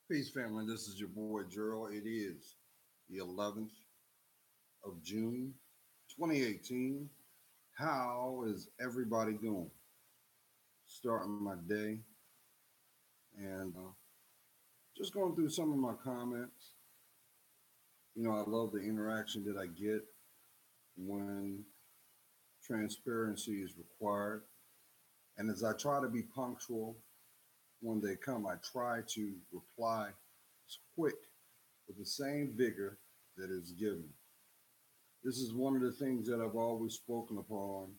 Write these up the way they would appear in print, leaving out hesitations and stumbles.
Peace, family. This is your boy Gerald. It is the 11th of June, 2018. How is everybody doing? Starting my day and just going through some of my comments. I love the interaction that I get when transparency is required. And as I try to be punctual when they come, I try to reply quick with the same vigor that is given. This is one of the things that I've always spoken upon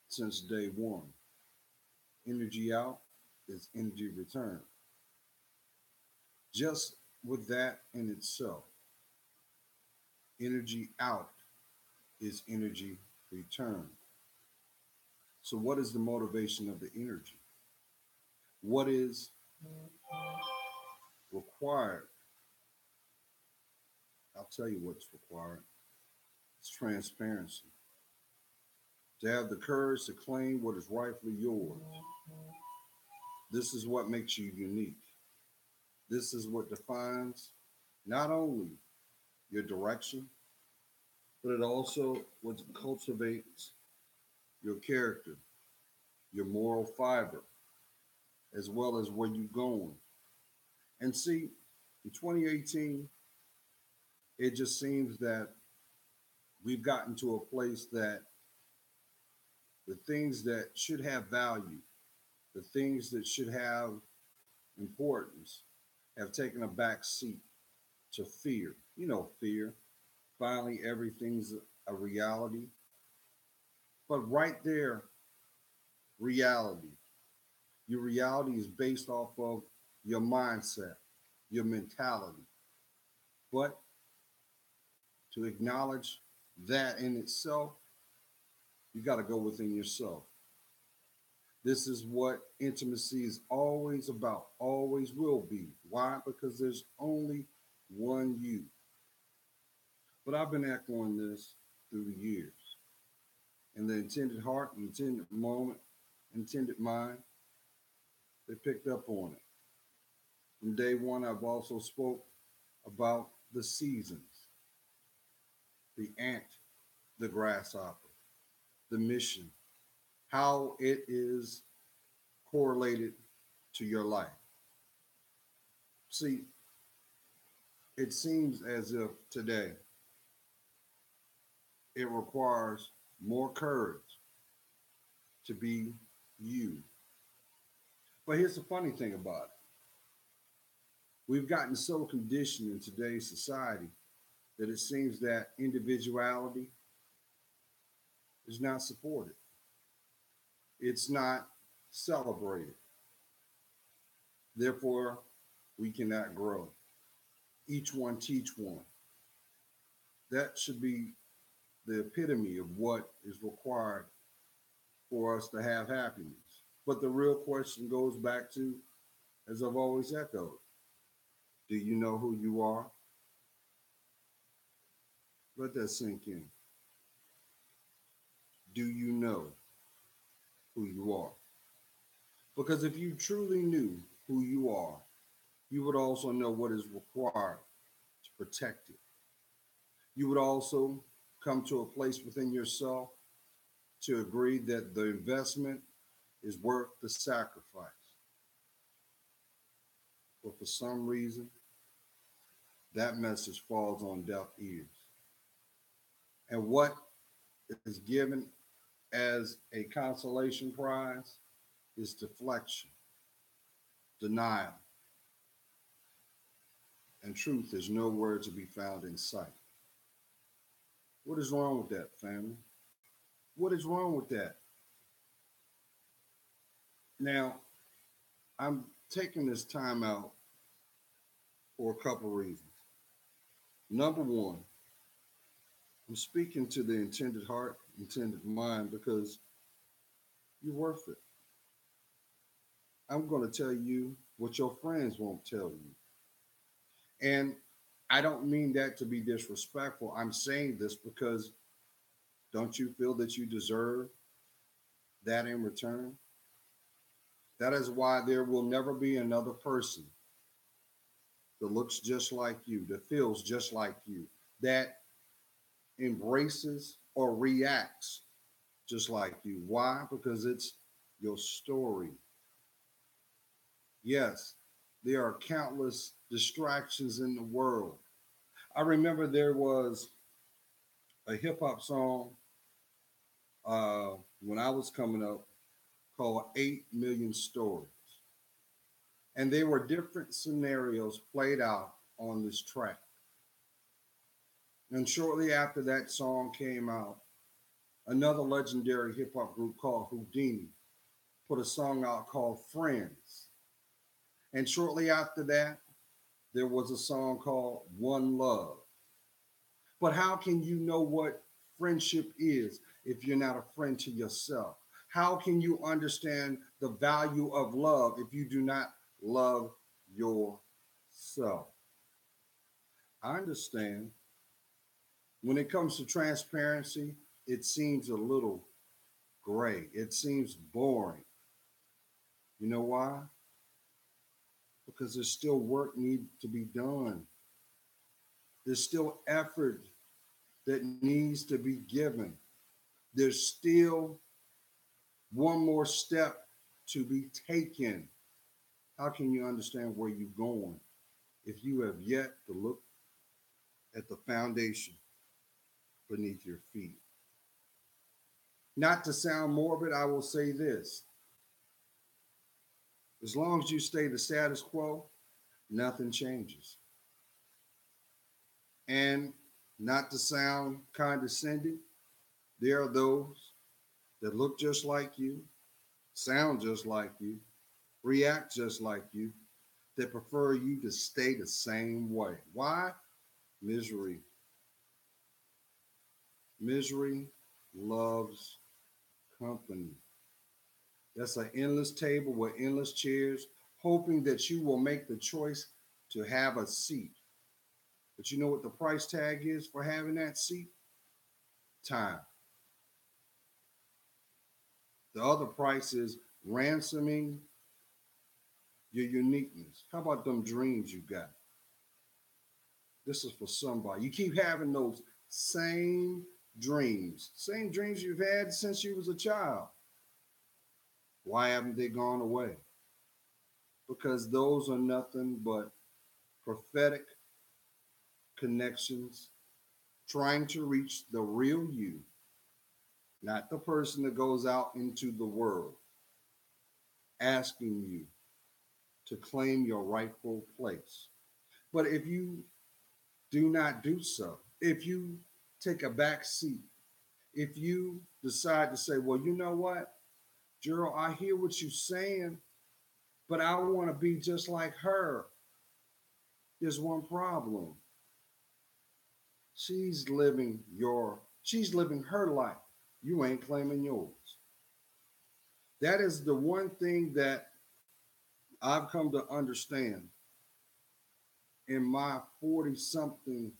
since day one. Energy out is energy return. Just with that in itself, energy out is energy return. So, what is the motivation of the energy? What is required? I'll tell you what's required. It's transparency. To have the courage to claim what is rightfully yours. This is what makes you unique. This is what defines not only your direction, but it also what cultivates your character, your moral fiber, as well as where you're going. And see, in 2018, it just seems that we've gotten to a place that the things that should have value, the things that should have importance, have taken a back seat to fear. Fear. Finally, everything's a reality. But right there, reality. Your reality is based off of your mindset, your mentality. But to acknowledge that in itself, you got to go within yourself. This is what intimacy is always about, always will be. Why? Because there's only one you. But I've been echoing this through the years. And the intended heart, intended moment, intended mind, they picked up on it. From day one, I've also spoke about the seasons, the ant, the grasshopper, the mission, how it is correlated to your life. See, it seems as if today it requires more courage to be you. But here's the funny thing about it. We've gotten so conditioned in today's society that it seems that individuality is not supported. It's not celebrated. Therefore, we cannot grow. Each one teach one. That should be the epitome of what is required for us to have happiness. But the real question goes back to, as I've always echoed, do you know who you are? Let that sink in. Do you know who you are? Because if you truly knew who you are, you would also know what is required to protect it. You would also come to a place within yourself to agree that the investment is worth the sacrifice. But for some reason, that message falls on deaf ears. And what is given as a consolation prize is deflection, denial, and truth is nowhere to be found in sight. What is wrong with that, family? What is wrong with that? Now, I'm taking this time out for a couple reasons. Number one, I'm speaking to the intended heart, intended mind, because you're worth it. I'm going to tell you what your friends won't tell you. And I don't mean that to be disrespectful. I'm saying this because don't you feel that you deserve that in return? That is why there will never be another person that looks just like you, that feels just like you, that embraces or reacts just like you. Why? Because it's your story. Yes, there are countless distractions in the world. I remember there was a hip hop song when I was coming up called 8 Million Stories. And there were different scenarios played out on this track. And shortly after that song came out, another legendary hip hop group called Houdini put a song out called Friends. And shortly after that, there was a song called One Love. But how can you know what friendship is if you're not a friend to yourself? How can you understand the value of love if you do not love yourself? I understand when it comes to transparency, it seems a little gray. It seems boring. You know why? Because there's still work need to be done. There's still effort that needs to be given. There's still one more step to be taken. How can you understand where you're going if you have yet to look at the foundation beneath your feet? Not to sound morbid, I will say this. As long as you stay the status quo, nothing changes. And not to sound condescending, there are those that look just like you, sound just like you, react just like you, that prefer you to stay the same way. Why? Misery. Misery loves company. That's an endless table with endless chairs, hoping that you will make the choice to have a seat. But you know what the price tag is for having that seat? Time. The other price is ransoming your uniqueness. How about them dreams you got? This is for somebody. You keep having those same dreams you've had since you was a child. Why haven't they gone away? Because those are nothing but prophetic connections trying to reach the real you, not the person that goes out into the world asking you to claim your rightful place. But if you do not do so, if you take a back seat, if you decide to say, well, you know what, Gerald, I hear what you're saying, but I want to be just like her. There's one problem. She's living her life. You ain't claiming yours. That is the one thing that I've come to understand in my 40 something,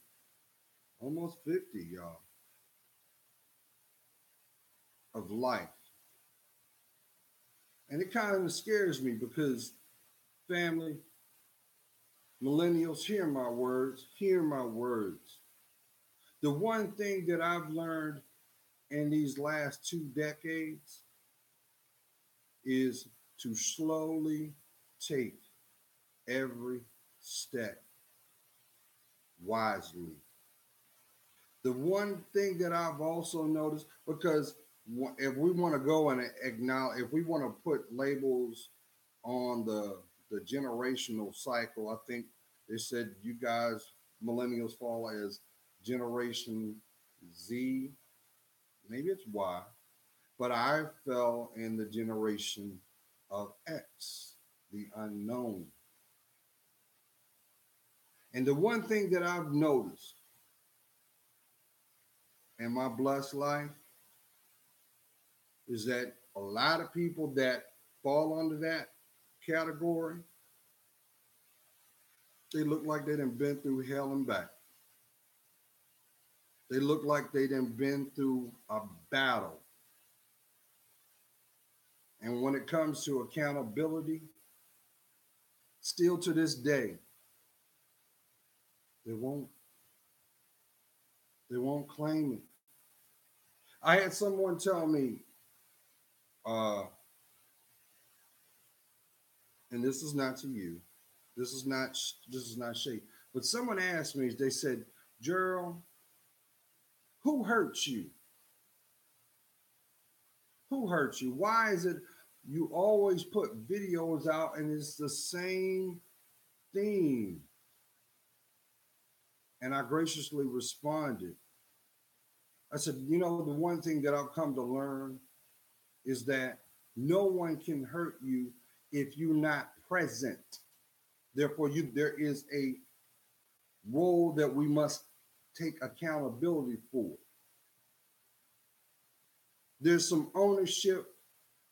almost 50, y'all, of life. And it kind of scares me because family, millennials, hear my words. The one thing that I've learned in these last 2 decades is to slowly take every step wisely. The one thing that I've also noticed, because if we want to go and acknowledge, if we want to put labels on the generational cycle, I think they said you guys, millennials, fall as Generation Z, maybe it's Y, but I fell in the generation of X, the unknown. And the one thing that I've noticed in my blessed life is that a lot of people that fall under that category, they look like they done been through hell and back. They look like they done been through a battle. And when it comes to accountability, still to this day, They won't. They won't claim it. I had someone tell me, uh, and this is not to you. This is not shade. But someone asked me. They said, "Gerald, who hurt you? Who hurt you? Why is it you always put videos out and it's the same theme?" And I graciously responded. I said, the one thing that I've come to learn is that no one can hurt you if you're not present. Therefore, there is a role that we must take accountability for. There's some ownership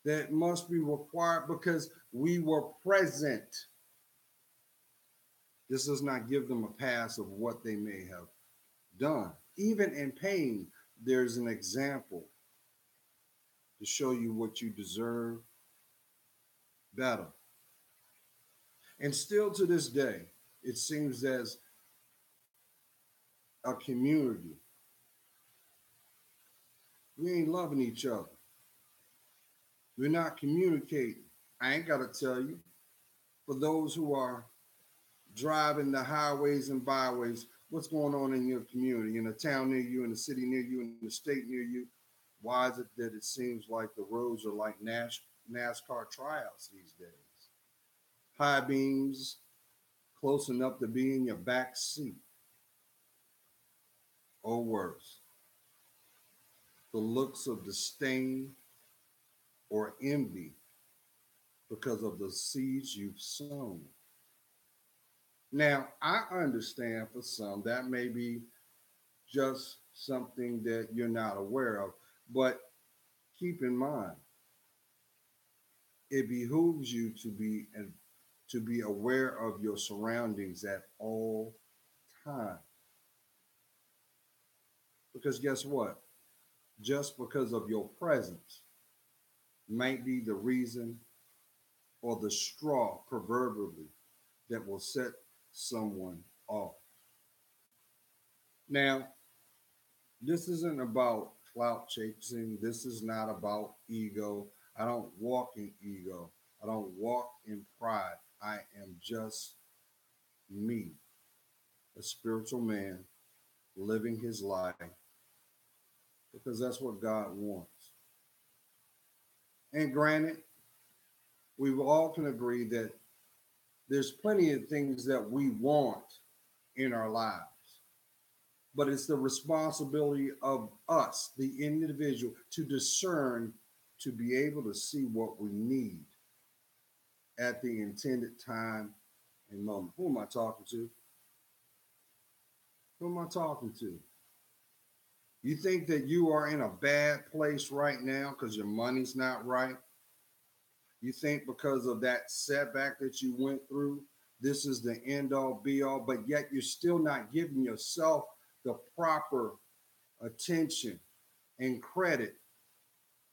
that must be required because we were present. This does not give them a pass of what they may have done. Even in pain, there's an example to show you what you deserve better. And still to this day, it seems as a community, we ain't loving each other. We're not communicating. I ain't got to tell you. For those who are driving the highways and byways, what's going on in your community, in a town near you, in the city near you, in the state near you? Why is it that it seems like the roads are like NASCAR tryouts these days? High beams, close enough to be in your back seat, or worse, the looks of disdain or envy because of the seeds you've sown. Now, I understand for some that may be just something that you're not aware of, but keep in mind, it behooves you to be aware of your surroundings at all times. Because guess what? Just because of your presence might be the reason or the straw, proverbially, that will set someone off. Now, this isn't about clout chasing. This is not about ego. I don't walk in ego. I don't walk in pride. I am just me, a spiritual man living his life because that's what God wants. And granted, we all can agree that there's plenty of things that we want in our lives, but it's the responsibility of us, the individual, to discern, to be able to see what we need at the intended time and moment. Who am I talking to? Who am I talking to? You think that you are in a bad place right now because your money's not right? You think because of that setback that you went through, this is the end all be all, but yet you're still not giving yourself the proper attention and credit.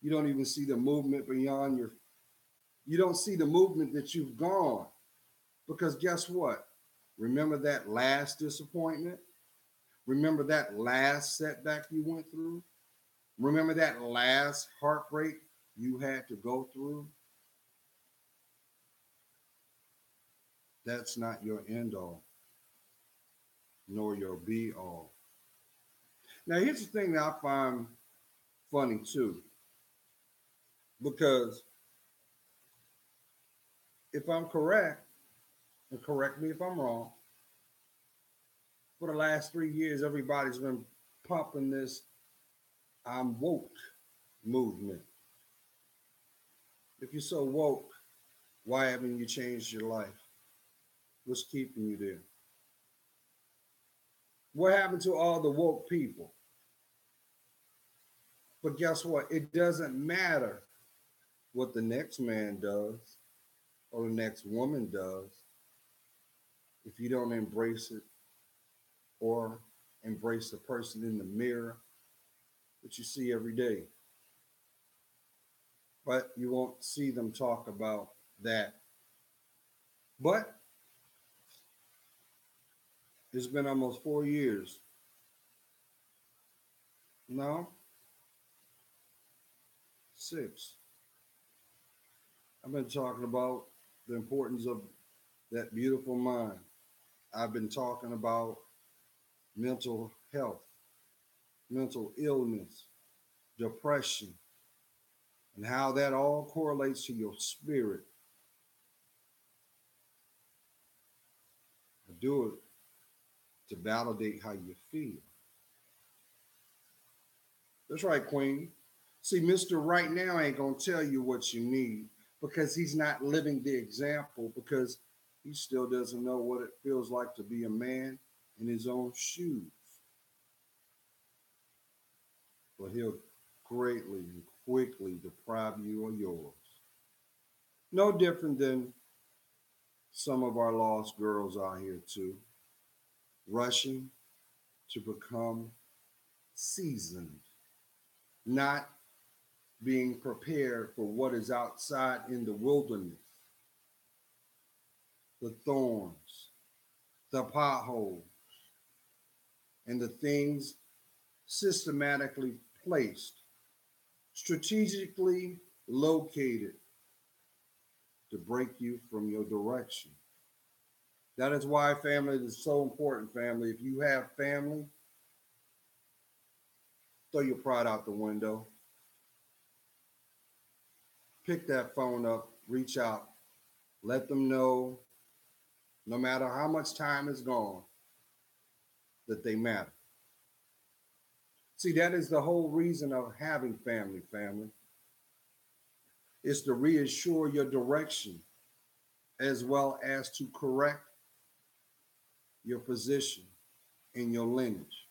You don't even see the movement beyond you don't see the movement that you've gone. Because guess what? Remember that last disappointment? Remember that last setback you went through? Remember that last heartbreak you had to go through? That's not your end all, nor your be all. Now, here's the thing that I find funny too, because if I'm correct, and correct me if I'm wrong, for the last 3 years, everybody's been pumping this I'm woke movement. If you're so woke, why haven't you changed your life? What's keeping you there? What happened to all the woke people? But guess what? It doesn't matter what the next man does or the next woman does if you don't embrace it or embrace the person in the mirror that you see every day. But you won't see them talk about that. But It's been almost 4 years. No, 6. I've been talking about the importance of that beautiful mind. I've been talking about mental health, mental illness, depression, and how that all correlates to your spirit. I do it to validate how you feel. That's right, Queen. See, Mr. Right Now ain't going to tell you what you need because he's not living the example, because he still doesn't know what it feels like to be a man in his own shoes. But he'll greatly and quickly deprive you of yours. No different than some of our lost girls out here, too, rushing to become seasoned, not being prepared for what is outside in the wilderness, the thorns, the potholes, and the things systematically placed, strategically located to break you from your direction. That is why family is so important, family. If you have family, throw your pride out the window. Pick that phone up, reach out, let them know, no matter how much time is gone, that they matter. See, that is the whole reason of having family, is to reassure your direction as well as to correct your position in your lineage.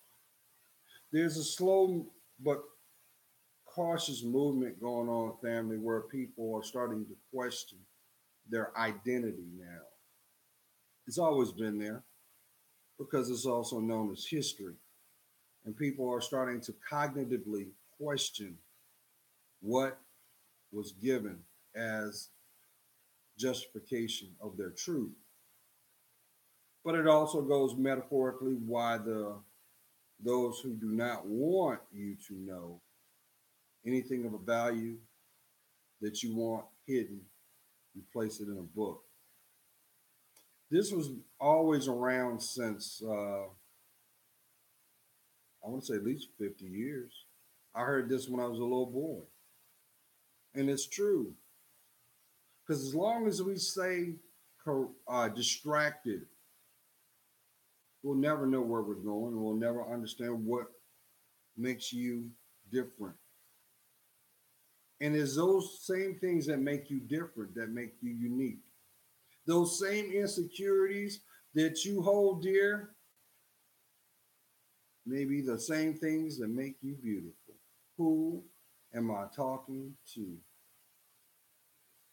There's a slow but cautious movement going on, family, where people are starting to question their identity now. It's always been there because it's also known as history. And people are starting to cognitively question what was given as justification of their truth. But it also goes metaphorically why those who do not want you to know anything of a value that you want hidden, you place it in a book. This was always around since I want to say at least 50 years. I heard this when I was a little boy. And it's true. Because as long as we stay distracted, we'll never know where we're going. We'll never understand what makes you different. And it's those same things that make you different, that make you unique. Those same insecurities that you hold dear may be the same things that make you beautiful. Who am I talking to?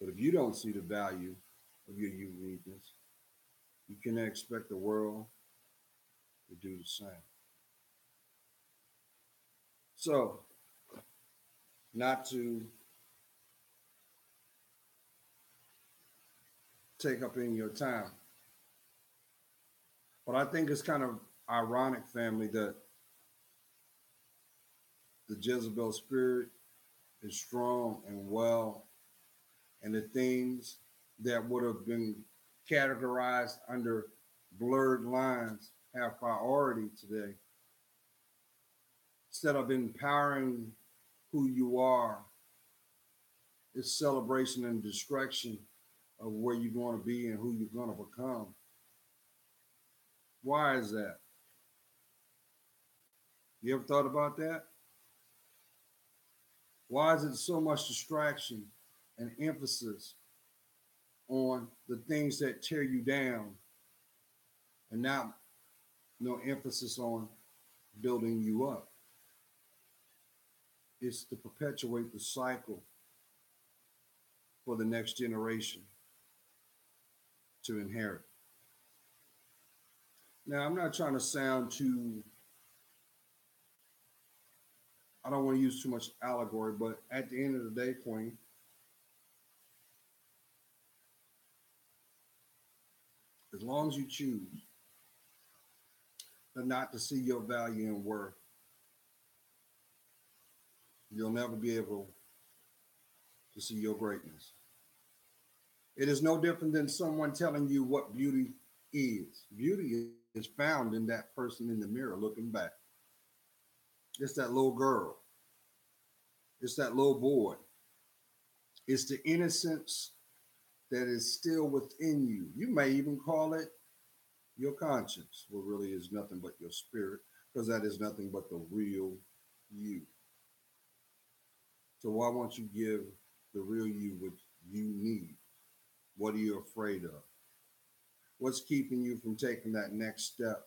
But if you don't see the value of your uniqueness, you can expect the world to do the same. So, not to take up any of your time, but I think it's kind of ironic, family, that the Jezebel spirit is strong and well, and the things that would have been categorized under blurred lines have priority today. Instead of empowering who you are, it's celebration and distraction of where you're going to be and who you're going to become. Why is that? You ever thought about that? Why is it so much distraction and emphasis on the things that tear you down and not no emphasis on building you up? It's to perpetuate the cycle for the next generation to inherit. Now, I'm not trying to sound too, I don't want to use too much allegory, but at the end of the day, Queen, as long as you choose but not to see your value and worth, you'll never be able to see your greatness. It is no different than someone telling you what beauty is. Beauty is found in that person in the mirror looking back. It's that little girl, it's that little boy, it's the innocence that is still within you. You may even call it your conscience, what really is nothing but your spirit, because that is nothing but the real you. So why won't you give the real you what you need? What are you afraid of? What's keeping you from taking that next step?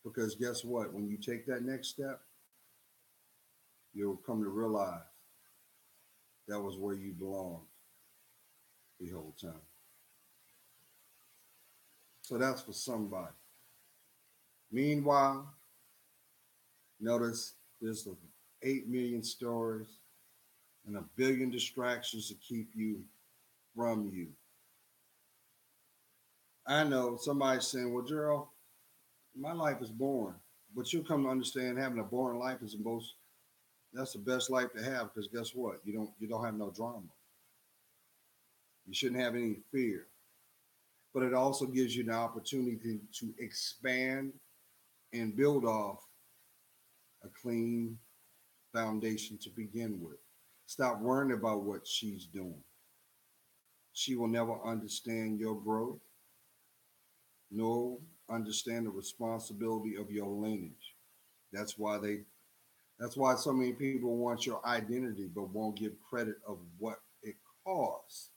Because guess what? When you take that next step, you'll come to realize that was where you belonged the whole time. So that's for somebody. Meanwhile, notice there's 8 million stories and a billion distractions to keep you from you. I know somebody's saying, well, Gerald, my life is boring. But you'll come to understand having a boring life is that's the best life to have because guess what? You don't have no drama. You shouldn't have any fear. But it also gives you the opportunity to expand and build off a clean foundation to begin with. Stop worrying about what she's doing. She will never understand your growth, nor understand the responsibility of your lineage. That's why they that's why so many people want your identity but won't give credit of what it costs.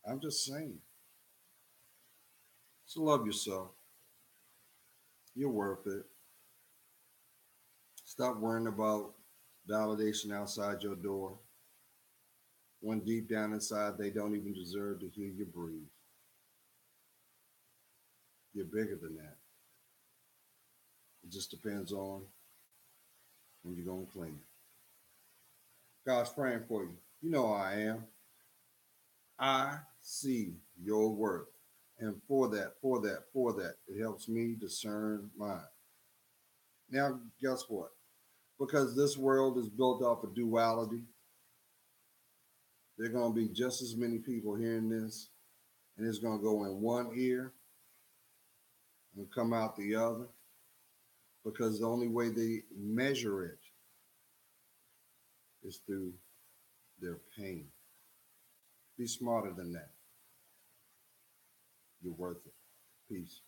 I'm just saying. So love yourself. You're worth it. Stop worrying about validation outside your door when deep down inside they don't even deserve to hear you breathe. You're bigger than that. It just depends on when you're going to claim it. God's praying for you. You know I am. I see your worth. And for that, it helps me discern mine. Now, guess what? Because this world is built off of duality, there are going to be just as many people hearing this, and it's going to go in one ear and come out the other because the only way they measure it is through their pain. Be smarter than that. You're worth it. Peace.